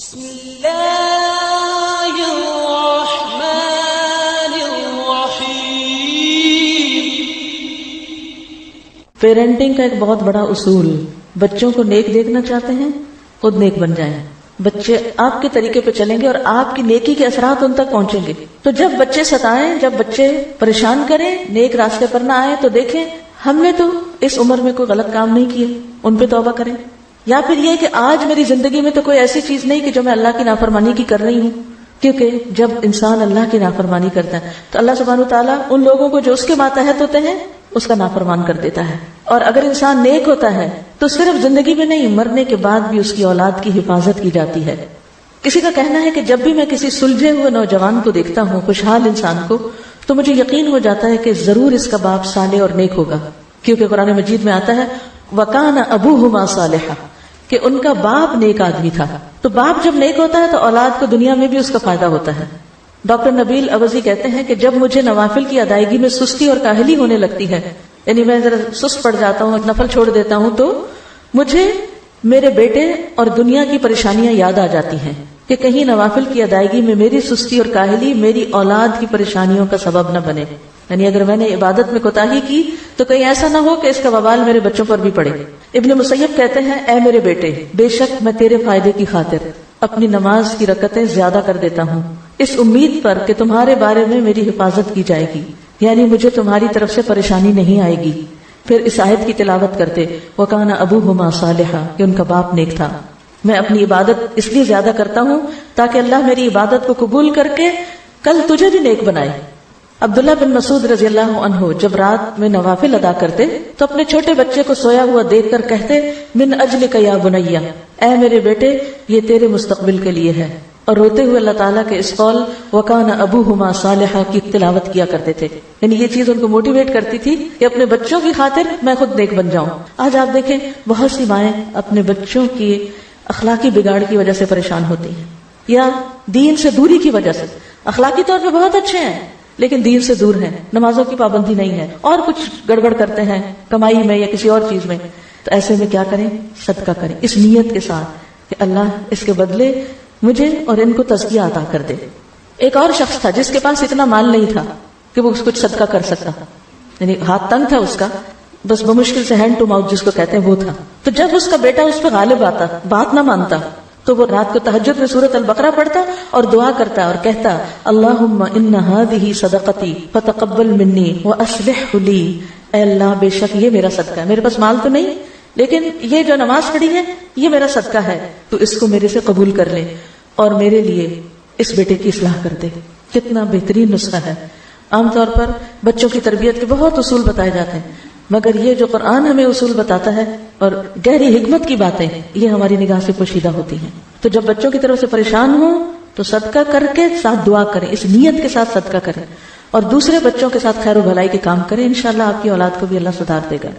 بسم اللہ الرحمن الرحیم۔ پیرنٹنگ کا ایک بہت بڑا اصول، بچوں کو نیک دیکھنا چاہتے ہیں خود نیک بن جائیں۔ بچے آپ کے طریقے پہ چلیں گے اور آپ کی نیکی کے اثرات ان تک پہنچیں گے۔ تو جب بچے ستائیں، جب بچے پریشان کریں، نیک راستے پر نہ آئے، تو دیکھیں ہم نے تو اس عمر میں کوئی غلط کام نہیں کیا، ان پہ توبہ کریں۔ یا پھر یہ کہ آج میری زندگی میں تو کوئی ایسی چیز نہیں کہ جو میں اللہ کی نافرمانی کی کر رہی ہوں، کیونکہ جب انسان اللہ کی نافرمانی کرتا ہے تو اللہ سبحانہ وتعالیٰ ان لوگوں کو جو اس کے ماتحت ہوتے ہیں اس کا نافرمان کر دیتا ہے۔ اور اگر انسان نیک ہوتا ہے تو صرف زندگی میں نہیں، مرنے کے بعد بھی اس کی اولاد کی حفاظت کی جاتی ہے۔ کسی کا کہنا ہے کہ جب بھی میں کسی سلجھے ہوئے نوجوان کو دیکھتا ہوں، خوشحال انسان کو، تو مجھے یقین ہو جاتا ہے کہ ضرور اس کا باپ صالح اور نیک ہوگا، کیونکہ قرآن مجید میں آتا ہے وَكَانَ أَبُوهُمَا صَالِحًا، کہ ان کا باپ نیک آدمی تھا۔ تو باپ جب نیک ہوتا ہے تو اولاد کو دنیا میں بھی اس کا فائدہ ہوتا ہے۔ ڈاکٹر نبیل عوضی کہتے ہیں کہ جب مجھے نوافل کی ادائیگی میں سستی اور کاہلی ہونے لگتی ہے، یعنی میں ذرا سست پڑ جاتا ہوں، نفل چھوڑ دیتا ہوں، تو مجھے میرے بیٹے اور دنیا کی پریشانیاں یاد آ جاتی ہیں کہ کہیں نوافل کی ادائیگی میں میری سستی اور کاہلی میری اولاد کی پریشانیوں کا سبب نہ بنے، یعنی اگر میں نے عبادت میں کوتاہی کی تو کہیں ایسا نہ ہو کہ اس کا وبال میرے بچوں پر بھی پڑے۔ ابن مسیب کہتے ہیں اے میرے بیٹے، بے شک میں تیرے فائدے کی خاطر اپنی نماز کی رکعتیں زیادہ کر دیتا ہوں، اس امید پر کہ تمہارے بارے میں میری حفاظت کی جائے گی، یعنی مجھے تمہاری طرف سے پریشانی نہیں آئے گی۔ پھر اس آیت کی تلاوت کرتے وَكَانَ أَبُوهُمَا صَالِحًا، کہ ان کا باپ نیک تھا۔ میں اپنی عبادت اس لیے زیادہ کرتا ہوں تاکہ اللہ میری عبادت کو قبول کر کے کل تجھے بھی نیک بنائے۔ عبداللہ بن مسعود رضی اللہ عنہ جب رات میں نوافل ادا کرتے تو اپنے چھوٹے بچے کو سویا ہوا دیکھ کر کہتے من اجلک یا بنی، اے میرے بیٹے یہ تیرے مستقبل کے لیے ہے، اور روتے ہوئے اللہ تعالیٰ کے اس قول وَكَانَ أَبُوهُمَا صَالِحًا کی تلاوت کیا کرتے تھے، یعنی یہ چیز ان کو موٹیویٹ کرتی تھی کہ اپنے بچوں کی خاطر میں خود نیک بن جاؤں۔ آج آپ دیکھیں بہت سی مائیں اپنے بچوں کی اخلاقی بگاڑ کی وجہ سے پریشان ہوتی ہیں، یا دین سے دوری کی وجہ سے۔ اخلاقی طور پہ بہت اچھے ہیں لیکن دین سے دور ہیں، نمازوں کی پابندی نہیں ہے، اور کچھ گڑبڑ کرتے ہیں کمائی میں یا کسی اور چیز میں، تو ایسے میں کیا کریں؟ صدقہ کریں اس نیت کے ساتھ کہ اللہ اس کے بدلے مجھے اور ان کو تزکیہ عطا کر دے۔ ایک اور شخص تھا جس کے پاس اتنا مال نہیں تھا کہ وہ کچھ صدقہ کر سکتا، یعنی ہاتھ تنگ تھا اس کا، بس بمشکل سے ہینڈ ٹو ماؤتھ جس کو کہتے ہیں وہ تھا۔ تو جب اس کا بیٹا اس پہ غالب آتا، بات نہ مانتا، تو وہ رات کو تہجد میں سورۃ البقرہ پڑھتا اور دعا کرتا اور کہتا اللہم ان ہذہ صدقتی فتقبل منی واصلح لی، اے اللہ بے شک یہ میرا صدقہ ہے، میرے پاس مال تو نہیں لیکن یہ جو نماز پڑھی ہے یہ میرا صدقہ ہے، تو اس کو میرے سے قبول کر لے اور میرے لیے اس بیٹے کی اصلاح کر دے۔ کتنا بہترین نسخہ ہے۔ عام طور پر بچوں کی تربیت کے بہت اصول بتائے جاتے ہیں، مگر یہ جو قرآن ہمیں اصول بتاتا ہے اور گہری حکمت کی باتیں، یہ ہماری نگاہ سے پوشیدہ ہوتی ہیں۔ تو جب بچوں کی طرف سے پریشان ہوں تو صدقہ کر کے ساتھ دعا کریں، اس نیت کے ساتھ صدقہ کریں، اور دوسرے بچوں کے ساتھ خیر و بھلائی کے کام کریں، انشاءاللہ آپ کی اولاد کو بھی اللہ سدھار دے گا۔